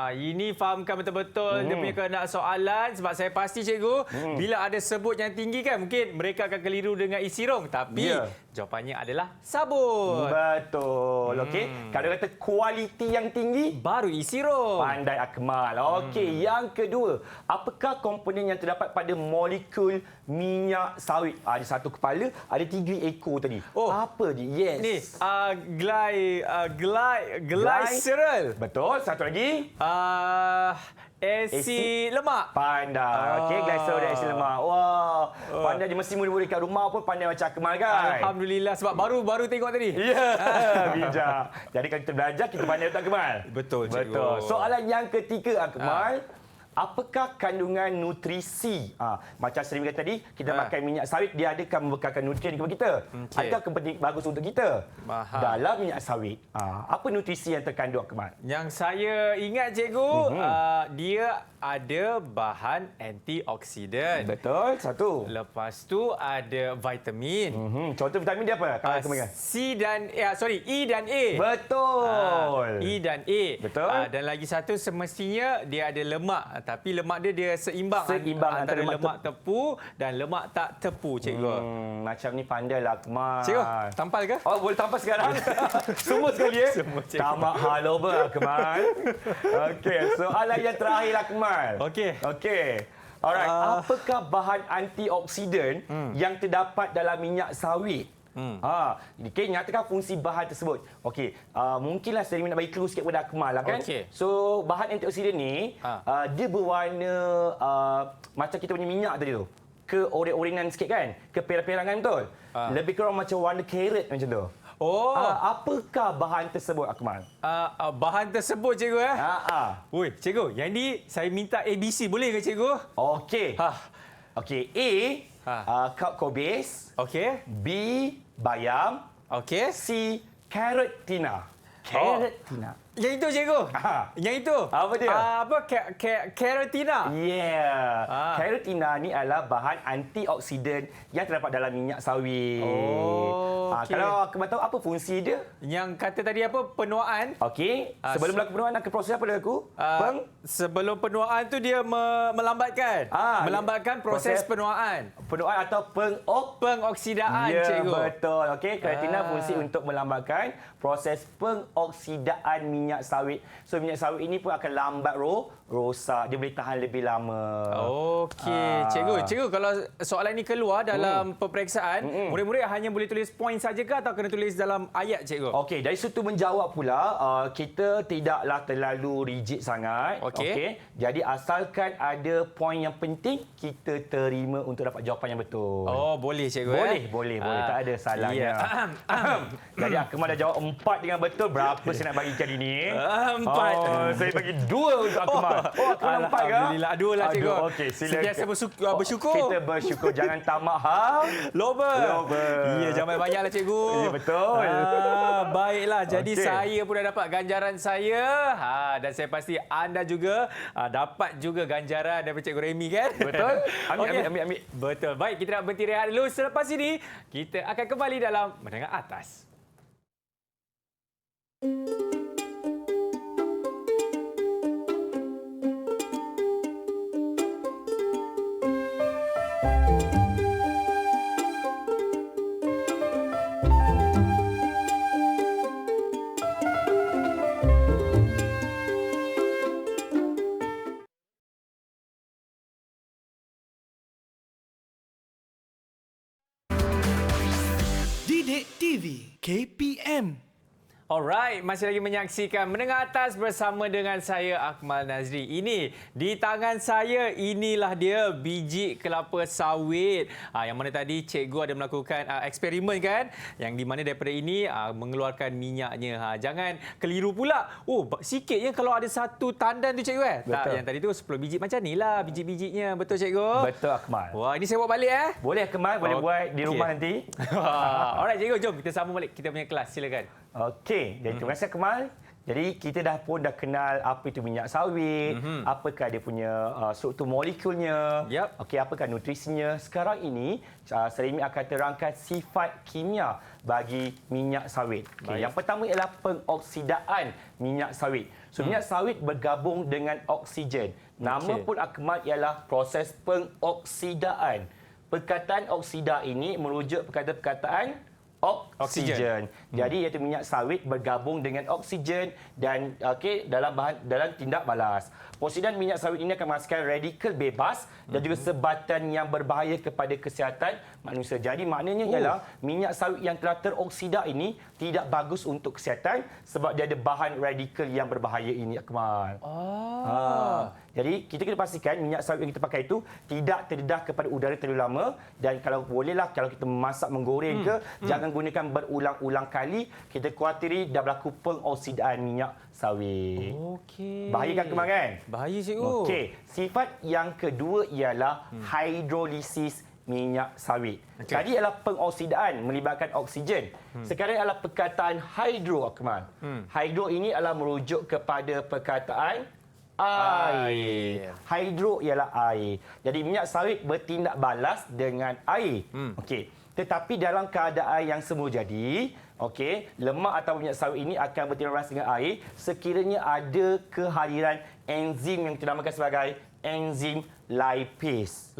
Ini fahamkan betul-betul dia punya kehendak soalan, sebab saya pasti cikgu bila ada sebut yang tinggi kan mungkin mereka akan keliru dengan isi rong, tapi jawapannya adalah sabut. Betul. Okey, kalau kata kualiti yang tinggi baru isi rong. Pandai Akmal. Okey, yang kedua, apakah komponen yang terdapat pada molekul minyak sawit? Ada satu kepala, ada 3 ekor tadi. Apa dia? Yes. Ni glycerol. Betul. Satu lagi. Asid lemak. Pandai. Okey, glycerol dan asid lemak. Wah, pandai dia mesti murid-murid kat rumah pun pandai macam Akmal kan? Alhamdulillah, sebab baru tengok tadi. Ya, bijak. Jadi kalau kita belajar, kita pandai tak Akmal? Betul, cikgu. Betul. Soalan yang ketiga Akmal. Apakah kandungan nutrisi? Macam sering kata tadi, kita makan minyak sawit, dia adakah membekalkan nutrien kepada kita? Adakah penting bagus untuk kita? Dalam minyak sawit, apa nutrisi yang terkandung Akmal? Yang saya ingat cikgu, dia ada bahan antioksidan. Betul, satu. Lepas tu ada vitamin. Contoh vitamin dia apa? E dan A. Betul. E dan A. Betul. Dan lagi satu semestinya dia ada lemak, tapi lemak dia seimbang antara lemak tepu dan lemak tak tepu cikgu. Macam ni pandailah Akmal. Cikgu, tampal ke? Boleh tampal sekarang? Semua sekali Semua cikgu. Tamak halo ber Akmal. Okey, soalan yang terakhir Akmal. Okey. Alright, apakah bahan antioksidan yang terdapat dalam minyak sawit? Okay, nyatakan fungsi bahan tersebut. Okey, mungkinlah saya nak bagi clue sikit kepada Akmal lah kan. So, bahan antioksidan ni dia berwarna macam kita punya minyak tadi tu. Keoreng-orengan sikit kan? Keperang-perangan betul? Lebih kurang macam warna carrot macam tu. Oh. Apakah bahan tersebut, Akmal? Bahan tersebut, cikgu Oi, cikgu, yang ni saya minta ABC boleh ke, cikgu? Okey. Ha. Okey, cup kobis. Okey. B, bayam. Okey. C, carrot tina. Carrot tina. Yang itu, cikgu. Yang itu. Apa dia? Carotina. Yeah. Carotina ni adalah bahan antioksidan yang terdapat dalam minyak sawit. Oh, okey. Kalau Akmal tahu apa fungsi dia? Yang kata tadi apa? Penuaan. Okey. Sebelum berlaku penuaan, nak ke proses apa dulu? Sebelum penuaan tu dia melambatkan. Melambatkan proses penuaan. Penuaan atau Pengoksidaan, ya, cikgu. betul. Okey, keratina fungsi untuk melambatkan proses pengoksidaan minyak sawit. So minyak sawit ini pun akan lambat rosak. Dia boleh tahan lebih lama. Okey, cikgu kalau soalan ini keluar dalam peperiksaan, murid-murid hanya boleh tulis poin saja ke atau kena tulis dalam ayat, cikgu? Okey, dari situ menjawab pula, kita tidaklah terlalu rigid sangat. Okey. Jadi asalkan ada poin yang penting, kita terima untuk dapat jawapan yang betul. Oh, boleh, cikgu. Boleh. Tak ada salahnya. Ya. Jadi Akmal dah jawab 4 dengan betul. Berapa saya nak bagikan ini? 4. Saya bagi 2 untuk Akmal. Akmal 4 ke? Alhamdulillah, 2 lah, cikgu. Okey, silakan. Sentiasa bersyukur. Kita bersyukur. Jangan tamak. Loba. Ya, jangan banyak lah, cikgu. Ya, betul. Baiklah, jadi Okey. saya pun dah dapat ganjaran saya. Dan saya pasti anda juga dapat juga ganjaran daripada Cikgu Remy, kan? Betul. Okey. Ambil. Betul. Baik, kita nak berhenti rehat dulu. Selepas ini, kita akan kembali dalam Menengah Atas. Didik TV KPM. Alright, masih lagi menyaksikan Menengah Atas bersama dengan saya, Akmal Nazri. Ini, di tangan saya, inilah dia biji kelapa sawit. Yang mana tadi cikgu ada melakukan eksperimen, kan? Yang di mana daripada ini mengeluarkan minyaknya. Jangan keliru pula. Oh, sikitnya kalau ada satu tandan tu, cikgu. Tak, yang tadi tu 10 biji macam ni lah biji-bijinya. Betul, cikgu? Betul, Akmal. Wah, ini saya buat balik, Boleh, Akmal. Boleh buat di rumah nanti. Alright, cikgu. Jom kita sambung balik kita punya kelas. Silakan. Okey, jadi terima kasih Akmal. Jadi kita dah kenal apa itu minyak sawit, apakah dia punya struktur molekulnya, okey, apakah nutrisinya. Sekarang ini Seremi akan terangkan sifat kimia bagi minyak sawit. Okay, yang pertama ialah pengoksidaan minyak sawit. So minyak sawit bergabung dengan oksigen. Nama pun Akmal ialah proses pengoksidaan. Perkataan oksida ini merujuk kepada perkataan oksigen. Jadi iaitu minyak sawit bergabung dengan oksigen dan dalam tindak balas. Pengoksidan minyak sawit ini akan menghasilkan radikal bebas dan juga sebatan yang berbahaya kepada kesihatan manusia. Jadi maknanya ialah minyak sawit yang telah teroksida ini tidak bagus untuk kesihatan sebab dia ada bahan radikal yang berbahaya ini, Akmal. Jadi kita kena pastikan minyak sawit yang kita pakai itu tidak terdedah kepada udara terlalu lama dan kalau bolehlah kalau kita memasak menggoreng jangan gunakan berulang-ulang kali. Kita khawatiri dah berlaku pengoksidaan minyak sawit. Okey. Bahaya kan, Akmal, kan? Bahaya, cikgu. Okey, sifat yang kedua ialah hidrolisis minyak sawit. Tadi adalah pengoksidaan melibatkan oksigen. Sekarang adalah perkataan hidro, Akmal. Hidro ini adalah merujuk kepada perkataan air. Hidro ialah air. Jadi minyak sawit bertindak balas dengan air. Okey. Tetapi dalam keadaan yang semula jadi, lemak atau minyak sawit ini akan bertindak balas dengan air sekiranya ada kehadiran enzim yang dinamakan sebagai enzim lipase.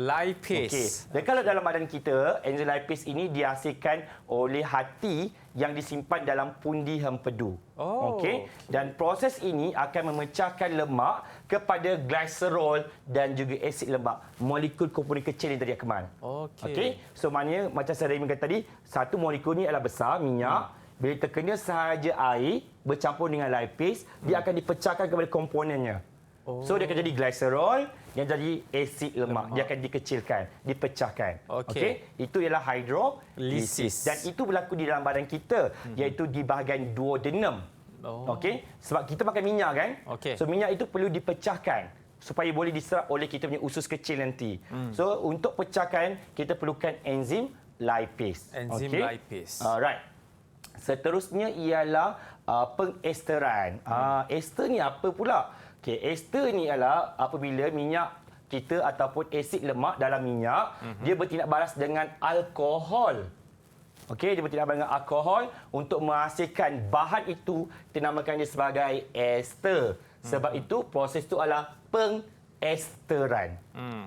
Dan kalau dalam badan kita, enzim lipase ini dihasilkan oleh hati yang disimpan dalam pundi hempedu. Dan proses ini akan memecahkan lemak kepada glycerol dan juga asid lemak. Molekul komponen kecil yang tadi, Akmal. So maknanya macam saya kata tadi, satu molekul ni adalah besar, minyak. Bila terkena sahaja air bercampur dengan lipase, dia akan dipecahkan kepada komponennya. So dia akan jadi glycerol yang jadi asid lemak. Dia akan dikecilkan, dipecahkan. Okey. Itu ialah hidrolisis. Dan itu berlaku di dalam badan kita iaitu di bahagian duodenum. Okey, sebab kita makan minyak kan? Okey. So minyak itu perlu dipecahkan supaya boleh diserap oleh kita punya usus kecil nanti. So untuk pecahkan kita perlukan enzim lipase. Enzim lipase. Alright. Seterusnya ialah pengesteran. Ester ni apa pula? Okey, ester ni ialah apabila minyak kita ataupun asid lemak dalam minyak dia bertindak balas dengan alkohol. Okey, dia bertindak balas dengan alkohol untuk menghasilkan bahan itu, kita namakan dia sebagai ester. Sebab itu proses itu adalah pengesteran.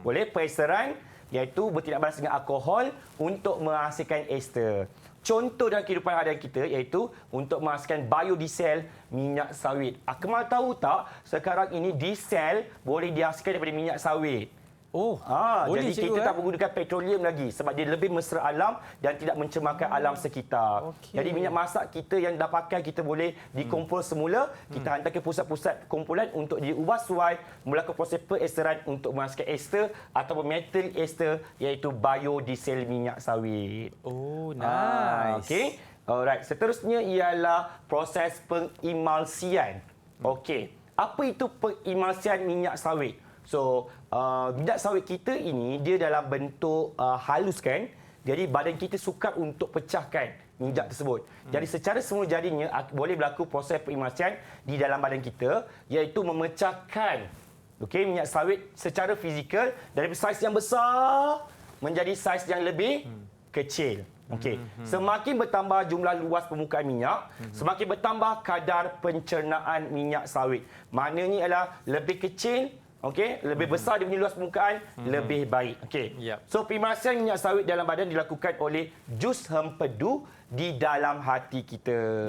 Boleh pengesteran iaitu bertindak balas dengan alkohol untuk menghasilkan ester. Contoh dalam kehidupan harian kita iaitu untuk menghasilkan biodiesel minyak sawit. Akmal tahu tak sekarang ini diesel boleh dihasilkan daripada minyak sawit? Boleh jadi cikgu, kita tak menggunakan petroleum lagi sebab dia lebih mesra alam dan tidak mencemarkan alam sekitar. Jadi minyak masak kita yang dah pakai kita boleh dikumpul semula, kita hantar ke pusat-pusat kumpulan untuk diubah suai melakukan proses pengesteran untuk menghasilkan ester ataupun methyl ester iaitu biodiesel minyak sawit. Nice. Okey. Alright, seterusnya ialah proses pengimulsian. Okey. Apa itu pengimulsian minyak sawit? So, minyak sawit kita ini dia dalam bentuk halus kan. Jadi badan kita sukar untuk pecahkan minyak tersebut. Jadi secara semula jadinya boleh berlaku proses pengimulsian di dalam badan kita iaitu memecahkan minyak sawit secara fizikal dari saiz yang besar menjadi saiz yang lebih kecil. Semakin bertambah jumlah luas permukaan minyak, semakin bertambah kadar pencernaan minyak sawit. Maknanya ialah lebih kecil, lebih besar dia punya luas permukaan, lebih baik. So pengimulsian minyak sawit dalam badan dilakukan oleh jus hempedu di dalam hati kita.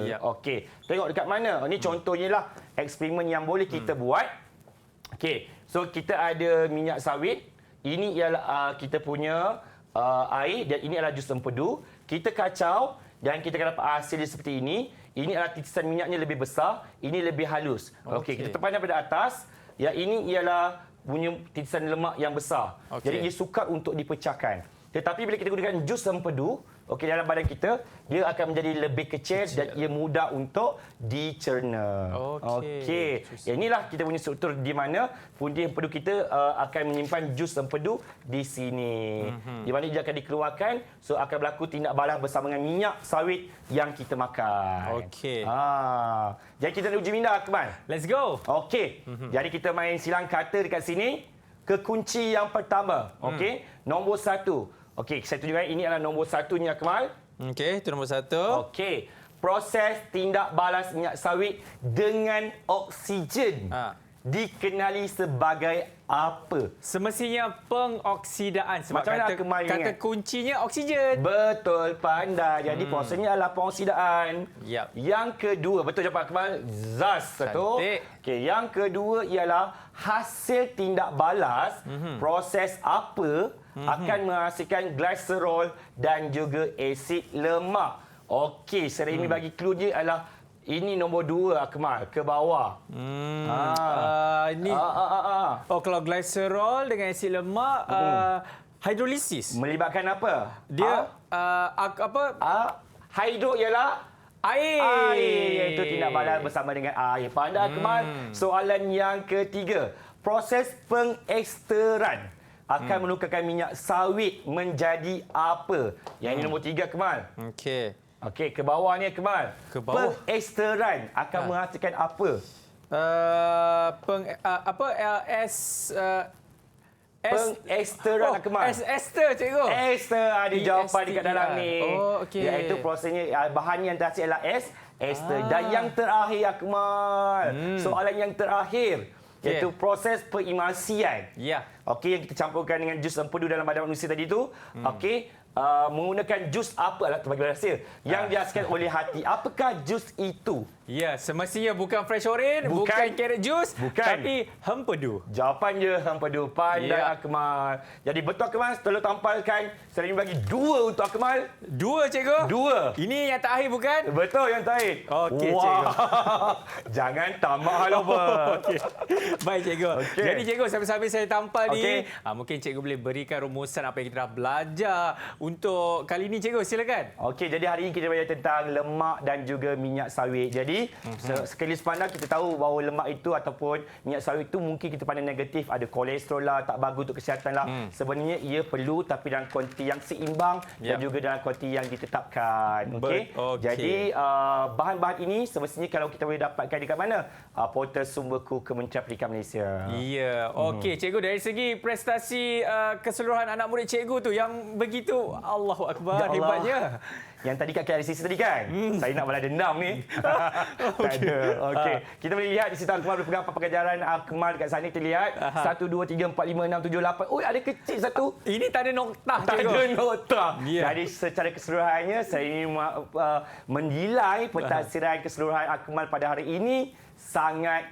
Tengok dekat mana? Ini contohnya lah eksperimen yang boleh kita buat. So kita ada minyak sawit. Ini ialah kita punya air dan ini adalah jus empedu. Kita kacau dan kita akan dapat hasil dia seperti ini. Ini adalah titisan minyaknya lebih besar, ini lebih halus. Kita tempatkan pada atas. Yang ini ialah punya titisan lemak yang besar. Jadi dia sukar untuk dipecahkan. Tetapi bila kita gunakan jus empedu, dalam badan kita, dia akan menjadi lebih kecil dan ia mudah untuk dicerna. Inilah kita punya struktur di mana pundi empedu kita akan menyimpan jus empedu di sini. Di mana dia akan dikeluarkan, so akan berlaku tindak balas bersama dengan minyak sawit yang kita makan. Jadi kita nak uji minda, Akmal. Let's go. Jadi kita main silang kata dekat sini. Kekunci yang pertama. Nombor 1. Saya tunjukkan ini adalah nombor 1-nya, Akmal. Itu nombor 1. Proses tindak balas minyak sawit dengan oksigen dikenali sebagai apa? Semestinya pengoksidaan. Sebab Macam mana Akmal kata ingat? kuncinya oksigen. Betul, pandai. Jadi prosesnya adalah pengoksidaan. Yang kedua, betul jawapan Akmal. Zaz. Betul. Yang kedua ialah hasil tindak balas proses apa akan menghasilkan glycerol dan juga asid lemak. Saya ini bagi clue dia adalah ini nombor 2, Akmal, ke bawah. Ini. Kalau glycerol dengan asid lemak, hidrolisis. Melibatkan apa? Dia Hidro ialah air. Iaitu tindak balas bersama dengan air. Pandai, Akmal. Soalan yang ketiga. Proses pengesteran akan menukarkan minyak sawit menjadi apa? Yang ini nombor 3, Akmal. Ke bawah ni, Akmal. Ke bawah. Pengesteran akan menghasilkan apa? Pengesteran, Akmal. Ester, cikgu. Ester ada jawapan dekat dalam ni. Iaitu prosesnya bahan yang terhasil adalah ester. Dan yang terakhir, Akmal. Soalan yang terakhir. Iaitu proses pengimulsian. Yang kita campurkan dengan jus empedu dalam badan manusia tadi tu. menggunakan jus apa lah bagi rahsia yang dihasilkan oleh hati. Apakah jus itu? Ya, semestinya bukan fresh orange, bukan carrot juice, Bukan. tapi hempedu. Jawapan dia Hempedu. Pandai Ya. Akmal. Jadi betul Akmal, tolong tampalkan. Saya ingin bagi 2 untuk Akmal. 2, cikgu. 2. Ini yang terakhir bukan? Betul yang terakhir. Okey, Wah. cikgu. Jangan tamak lupa. Okey. Baik, cikgu. Okey. Jadi, cikgu, sambil-sambil saya tampal Okey. ni, mungkin cikgu boleh berikan rumusan apa yang kita dah belajar untuk kali ini, cikgu. Silakan. Okey, jadi hari ini kita belajar tentang lemak dan juga minyak sawit. Jadi, sekali sepandang kita tahu bahawa lemak itu ataupun minyak sawit itu mungkin kita pandang negatif, ada kolesterol lah, tak bagus untuk kesihatan lah. Sebenarnya ia perlu tapi dalam kuantiti yang seimbang dan Yap. juga dalam kuantiti yang ditetapkan. Okey. Okey. Jadi, bahan-bahan ini semestinya kalau kita boleh dapatkan dekat mana? Portal Sumberku Kementerian Pendidikan Malaysia. Ya, okey, cikgu, dari segi prestasi keseluruhan anak murid cikgu tu yang begitu Allahu Akbar, Ya Allah. hebatnya. Yang tadi kat KLCC tadi kan? Saya nak balas dendam ni. Tak ada. Okey. Kita boleh lihat di situ Akmal berpegang pengajaran Akmal dekat sana. Kita lihat 1, 2, 3, 4, 5, 6, 7, 8. Oh, ada kecil satu. Ini tak ada noktah, Tak cikgu. ada nota. Ya. Jadi secara keseluruhannya saya ingin menilai pentadbiran keseluruhan Akmal pada hari ini sangat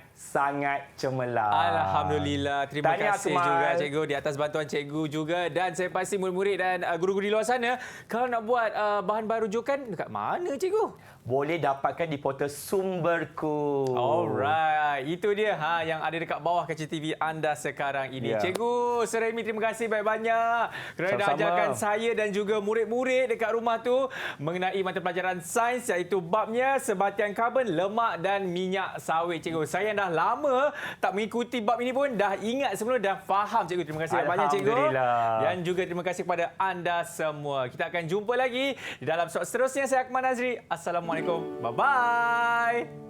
cemerlang. Alhamdulillah. Terima Tahniah, kasih Akmal. juga cikgu di atas bantuan cikgu juga. Dan saya pasti murid-murid dan guru-guru di luar sana, kalau nak buat bahan-bahan rujukan, dekat mana cikgu? Boleh dapatkan di portal Sumberku. Alright, itu dia yang ada dekat bawah kaca TV anda sekarang ini. Ya. Cikgu Suraimi, terima kasih banyak-banyak kerana Sama-sama. ajarkan saya dan juga murid-murid dekat rumah tu mengenai mata pelajaran sains, iaitu babnya sebatian karbon, lemak dan minyak sawit. Cikgu, saya yang dah lama tak mengikuti bab ini pun dah ingat semula, dah faham cikgu. Terima kasih banyak cikgu. Alhamdulillah. Dan juga terima kasih kepada anda semua. Kita akan jumpa lagi di dalam episod seterusnya. Saya Akmal Nazri. Assalamualaikum. Bye-bye.